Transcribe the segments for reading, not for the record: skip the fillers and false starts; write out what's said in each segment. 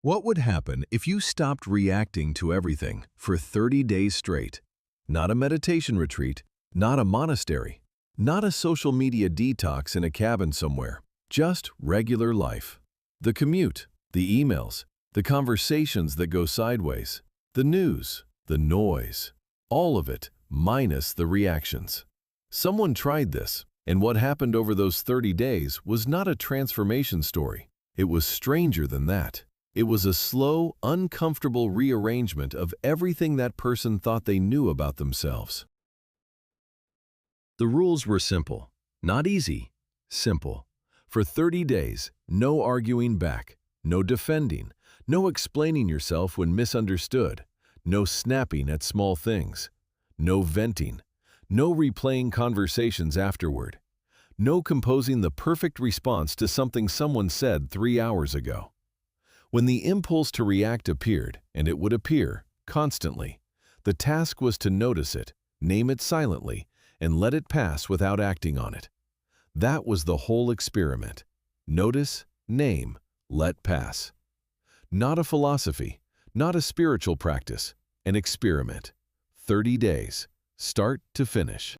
What would happen if you stopped reacting to everything for 30 days straight? Not a meditation retreat, not a monastery, not a social media detox in a cabin somewhere, just regular life. The commute, the emails, the conversations that go sideways, the news, the noise, all of it minus the reactions. Someone tried this, and what happened over those 30 days was not a transformation story. It was stranger than that. It was a slow, uncomfortable rearrangement of everything that person thought they knew about themselves. The rules were simple, not easy, simple. For 30 days, no arguing back, no defending, no explaining yourself when misunderstood, no snapping at small things, no venting, no replaying conversations afterward, no composing the perfect response to something someone said 3 hours ago. When the impulse to react appeared, and it would appear, constantly, the task was to notice it, name it silently, and let it pass without acting on it. That was the whole experiment. Notice, name, let pass. Not a philosophy, not a spiritual practice, an experiment. 30 days, start to finish.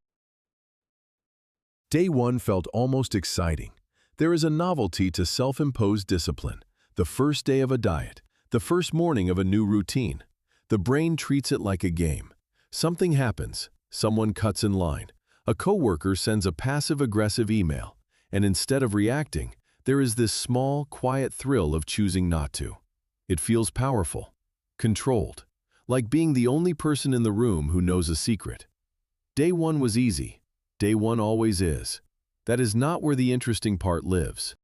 Day 1 felt almost exciting. There is a novelty to self-imposed discipline. The first day of a diet, the first morning of a new routine. The brain treats it like a game. Something happens, someone cuts in line, a coworker sends a passive-aggressive email, and instead of reacting, there is this small, quiet thrill of choosing not to. It feels powerful, controlled, like being the only person in the room who knows a secret. Day 1 was easy. Day 1 always is. That is not where the interesting part lives.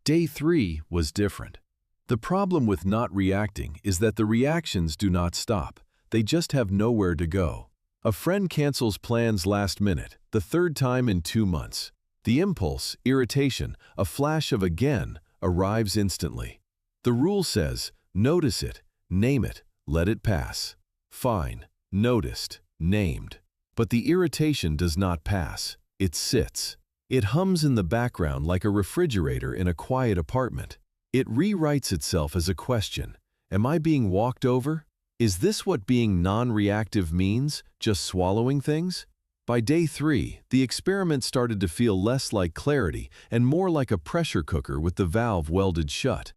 Day 3 was different. The problem with not reacting is that the reactions do not stop. They just have nowhere to go. A friend cancels plans last minute, the third time in 2 months. The impulse, irritation, a flash of again, arrives instantly. The rule says, notice it, name it, let it pass. Fine, noticed, named. But the irritation does not pass. It sits. It hums in the background like a refrigerator in a quiet apartment. It rewrites itself as a question. Am I being walked over? Is this what being non-reactive means, just swallowing things? By day 3, the experiment started to feel less like clarity and more like a pressure cooker with the valve welded shut.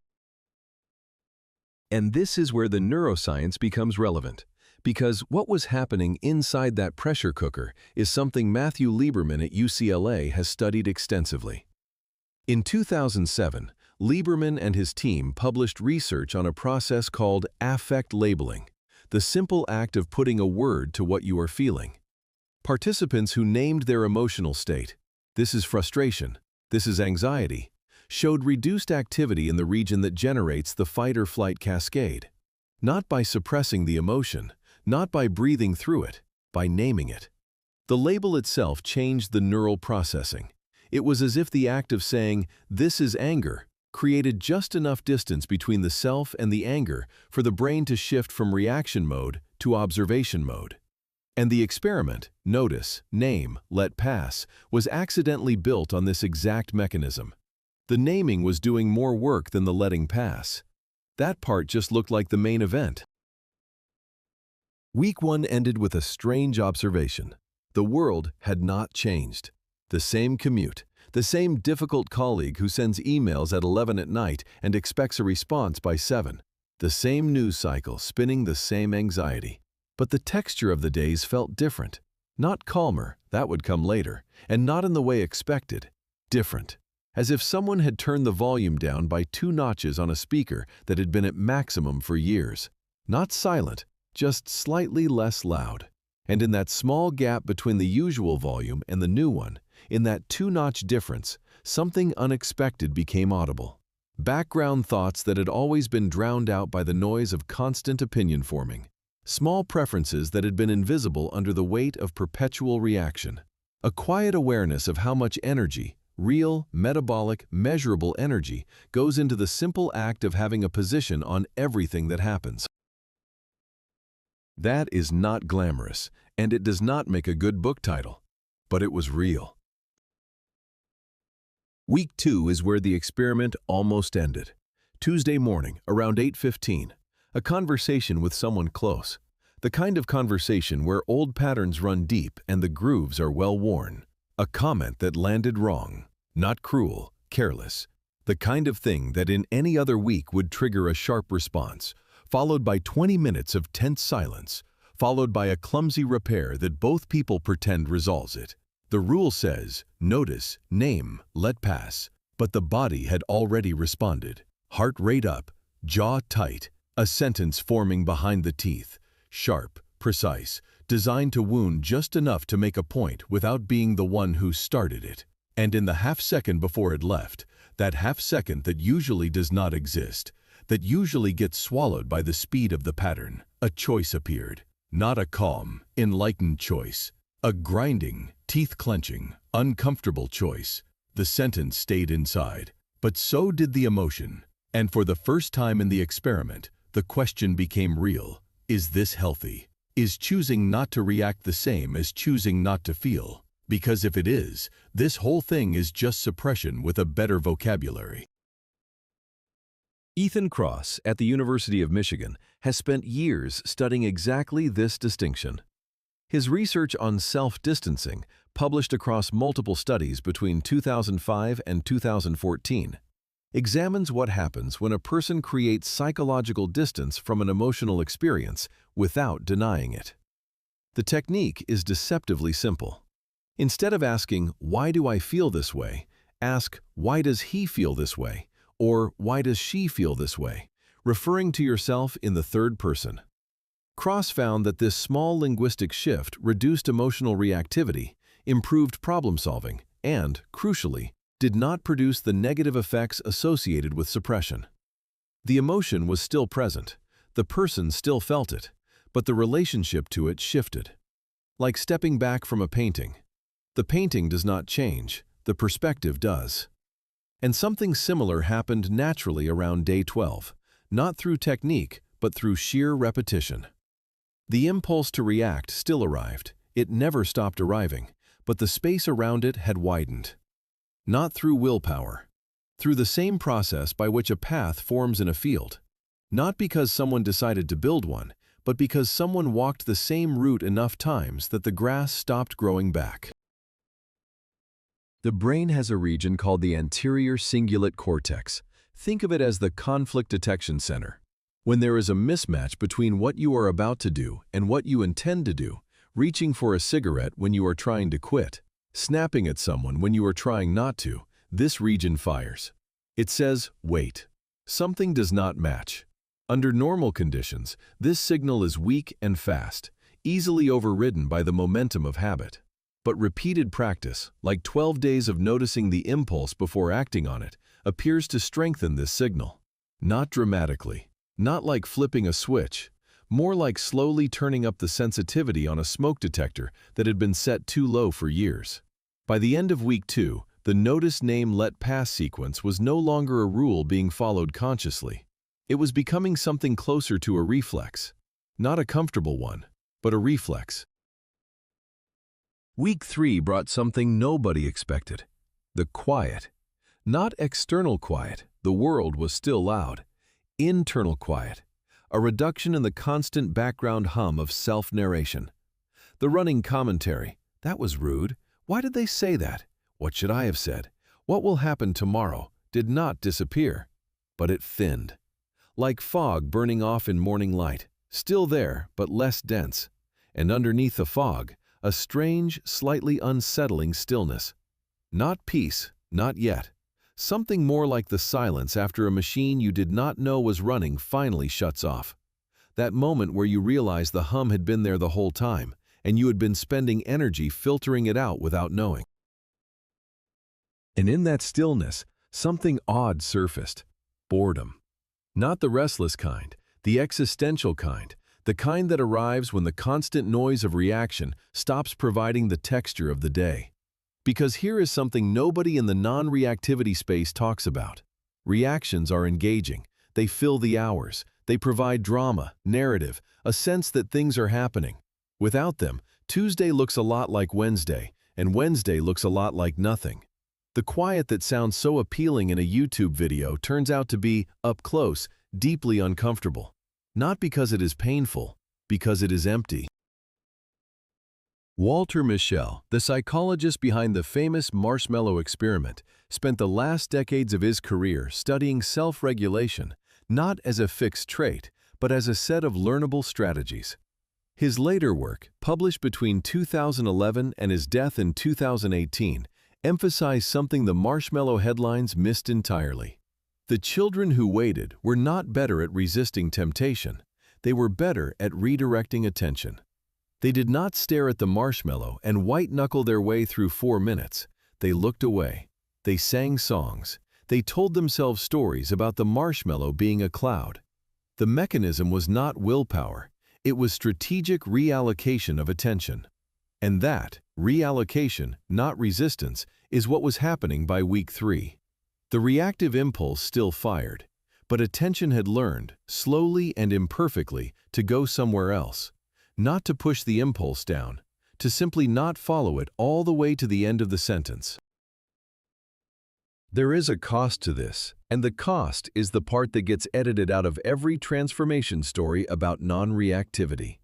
And this is where the neuroscience becomes relevant. Because what was happening inside that pressure cooker is something Matthew Lieberman at UCLA has studied extensively. In 2007, Lieberman and his team published research on a process called affect labeling, the simple act of putting a word to what you are feeling. Participants who named their emotional state, this is frustration, this is anxiety, showed reduced activity in the region that generates the fight-or-flight cascade. Not by suppressing the emotion, not by breathing through it, by naming it. The label itself changed the neural processing. It was as if the act of saying, "This is anger," created just enough distance between the self and the anger for the brain to shift from reaction mode to observation mode. And the experiment, notice, name, let pass, was accidentally built on this exact mechanism. The naming was doing more work than the letting pass. That part just looked like the main event. Week 1 ended with a strange observation. The world had not changed. The same commute, the same difficult colleague who sends emails at 11 at night and expects a response by 7. The same news cycle spinning the same anxiety. But the texture of the days felt different. Not calmer, that would come later, and not in the way expected. Different. As if someone had turned the volume down by 2 notches on a speaker that had been at maximum for years. Not silent, just slightly less loud. And in that small gap between the usual volume and the new one, in that 2-notch difference, something unexpected became audible. Background thoughts that had always been drowned out by the noise of constant opinion forming. Small preferences that had been invisible under the weight of perpetual reaction. A quiet awareness of how much energy, real, metabolic, measurable energy, goes into the simple act of having a position on everything that happens. That is not glamorous, and it does not make a good book title, but it was real. Week 2 is where the experiment almost ended. Tuesday morning, around 8:15. A conversation with someone close. The kind of conversation where old patterns run deep and the grooves are well worn. A comment that landed wrong. Not cruel, careless. The kind of thing that in any other week would trigger a sharp response, followed by 20 minutes of tense silence, followed by a clumsy repair that both people pretend resolves it. The rule says, notice, name, let pass. But the body had already responded. Heart rate up, jaw tight, a sentence forming behind the teeth, sharp, precise, designed to wound just enough to make a point without being the one who started it. And in the half-second before it left, that half-second that usually does not exist, that usually gets swallowed by the speed of the pattern, a choice appeared. Not a calm, enlightened choice. A grinding, teeth-clenching, uncomfortable choice. The sentence stayed inside, but so did the emotion. And for the first time in the experiment, the question became real. Is this healthy? Is choosing not to react the same as choosing not to feel? Because if it is, this whole thing is just suppression with a better vocabulary. Ethan Kross at the University of Michigan has spent years studying exactly this distinction. His research on self-distancing, published across multiple studies between 2005 and 2014, examines what happens when a person creates psychological distance from an emotional experience without denying it. The technique is deceptively simple. Instead of asking, "Why do I feel this way?" ask, "Why does he feel this way?" or "Why does she feel this way?" referring to yourself in the third person. Kross found that this small linguistic shift reduced emotional reactivity, improved problem-solving, and, crucially, did not produce the negative effects associated with suppression. The emotion was still present, the person still felt it, but the relationship to it shifted. Like stepping back from a painting. The painting does not change, the perspective does. And something similar happened naturally around day 12, not through technique, but through sheer repetition. The impulse to react still arrived, it never stopped arriving, but the space around it had widened. Not through willpower, through the same process by which a path forms in a field. Not because someone decided to build one, but because someone walked the same route enough times that the grass stopped growing back. The brain has a region called the anterior cingulate cortex. Think of it as the conflict detection center. When there is a mismatch between what you are about to do and what you intend to do, reaching for a cigarette when you are trying to quit, snapping at someone when you are trying not to, this region fires. It says, wait. Something does not match. Under normal conditions, this signal is weak and fast, easily overridden by the momentum of habit. But repeated practice, like 12 days of noticing the impulse before acting on it, appears to strengthen this signal. Not dramatically, not like flipping a switch, more like slowly turning up the sensitivity on a smoke detector that had been set too low for years. By the end of week 2, the notice, name, let pass sequence was no longer a rule being followed consciously. It was becoming something closer to a reflex. Not a comfortable one, but a reflex. Week 3 brought something nobody expected. The quiet. Not external quiet, the world was still loud. Internal quiet. A reduction in the constant background hum of self-narration. The running commentary. That was rude. Why did they say that? What should I have said? What will happen tomorrow? Did not disappear. But it thinned. Like fog burning off in morning light. Still there, but less dense. And underneath the fog, a strange, slightly unsettling stillness. Not peace, not yet. Something more like the silence after a machine you did not know was running finally shuts off. That moment where you realize the hum had been there the whole time, and you had been spending energy filtering it out without knowing. And in that stillness, something odd surfaced. Boredom. Not the restless kind, the existential kind, the kind that arrives when the constant noise of reaction stops providing the texture of the day. Because here is something nobody in the non-reactivity space talks about. Reactions are engaging. They fill the hours. They provide drama, narrative, a sense that things are happening. Without them, Tuesday looks a lot like Wednesday, and Wednesday looks a lot like nothing. The quiet that sounds so appealing in a YouTube video turns out to be, up close, deeply uncomfortable. Not because it is painful, because it is empty. Walter Mischel, the psychologist behind the famous marshmallow experiment, spent the last decades of his career studying self-regulation, not as a fixed trait, but as a set of learnable strategies. His later work, published between 2011 and his death in 2018, emphasized something the marshmallow headlines missed entirely. The children who waited were not better at resisting temptation. They were better at redirecting attention. They did not stare at the marshmallow and white-knuckle their way through 4 minutes. They looked away. They sang songs. They told themselves stories about the marshmallow being a cloud. The mechanism was not willpower. It was strategic reallocation of attention. And that, reallocation, not resistance, is what was happening by week 3. The reactive impulse still fired, but attention had learned, slowly and imperfectly, to go somewhere else. Not to push the impulse down, to simply not follow it all the way to the end of the sentence. There is a cost to this, and the cost is the part that gets edited out of every transformation story about non-reactivity.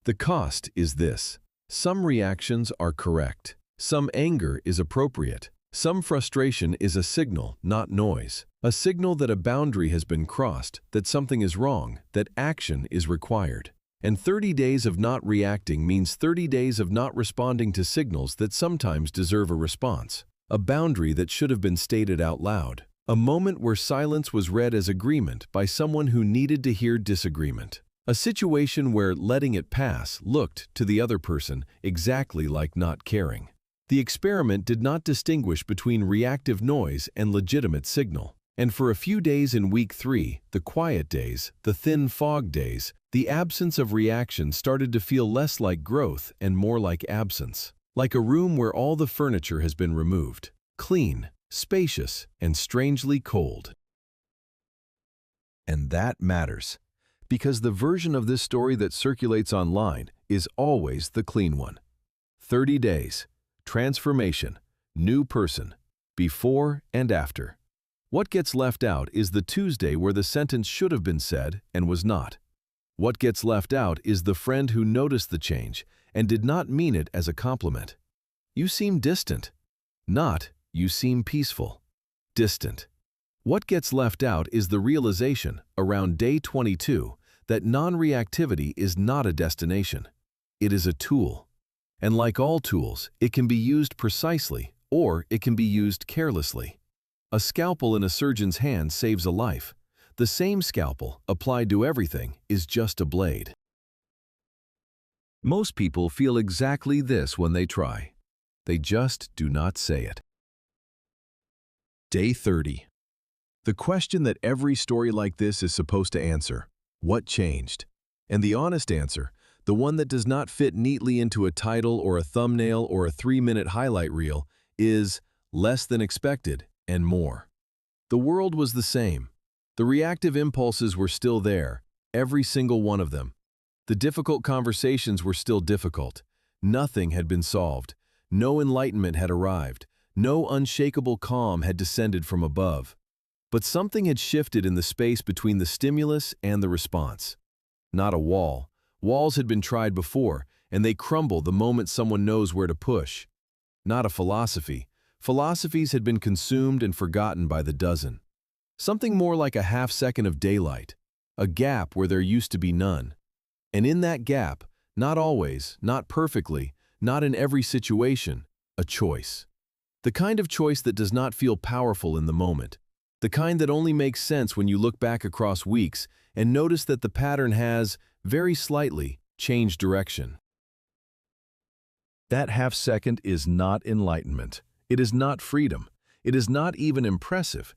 The cost is this: some reactions are correct, some anger is appropriate, some frustration is a signal, not noise, a signal that a boundary has been crossed, that something is wrong, that action is required. And 30 days of not reacting means 30 days of not responding to signals that sometimes deserve a response. A boundary that should have been stated out loud. A moment where silence was read as agreement by someone who needed to hear disagreement. A situation where letting it pass looked, to the other person, exactly like not caring. The experiment did not distinguish between reactive noise and legitimate signal. And for a few days in week 3, the quiet days, the thin fog days, the absence of reaction started to feel less like growth and more like absence. Like a room where all the furniture has been removed. Clean, spacious, and strangely cold. And that matters, because the version of this story that circulates online is always the clean one. 30 days, transformation, new person, before and after. What gets left out is the Tuesday where the sentence should have been said and was not. What gets left out is the friend who noticed the change and did not mean it as a compliment. You seem distant. Not, you seem peaceful. Distant. What gets left out is the realization, around day 22, that non-reactivity is not a destination. It is a tool. And like all tools, it can be used precisely, or it can be used carelessly. A scalpel in a surgeon's hand saves a life. The same scalpel, applied to everything, is just a blade. Most people feel exactly this when they try. They just do not say it. Day 30. The question that every story like this is supposed to answer: what changed? And the honest answer, the one that does not fit neatly into a title or a thumbnail or a 3-minute highlight reel, is less than expected and more. The world was the same. The reactive impulses were still there, every single one of them. The difficult conversations were still difficult. Nothing had been solved. No enlightenment had arrived. No unshakable calm had descended from above. But something had shifted in the space between the stimulus and the response. Not a wall. Walls had been tried before, and they crumble the moment someone knows where to push. Not a philosophy. Philosophies had been consumed and forgotten by the dozen. Something more like a half-second of daylight. A gap where there used to be none. And in that gap, not always, not perfectly, not in every situation, a choice. The kind of choice that does not feel powerful in the moment. The kind that only makes sense when you look back across weeks and notice that the pattern has, very slightly, changed direction. That half-second is not enlightenment. It is not freedom. It is not even impressive.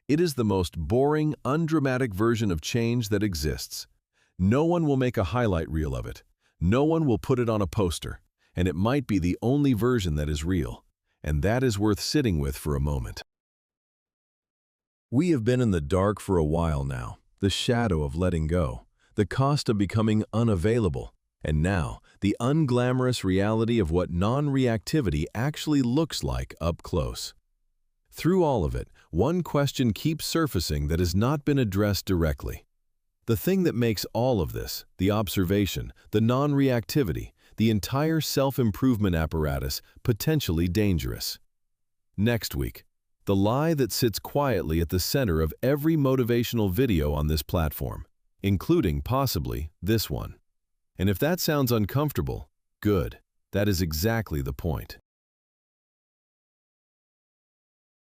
It is the most boring, undramatic version of change that exists. No one will make a highlight reel of it. No one will put it on a poster. And it might be the only version that is real. And that is worth sitting with for a moment. We have been in the dark for a while now, the shadow of letting go, the cost of becoming unavailable, and now the unglamorous reality of what non-reactivity actually looks like up close. Through all of it, one question keeps surfacing that has not been addressed directly. The thing that makes all of this, the observation, the non-reactivity, the entire self-improvement apparatus, potentially dangerous. Next week, the lie that sits quietly at the center of every motivational video on this platform, including, possibly, this one. And if that sounds uncomfortable, good. That is exactly the point.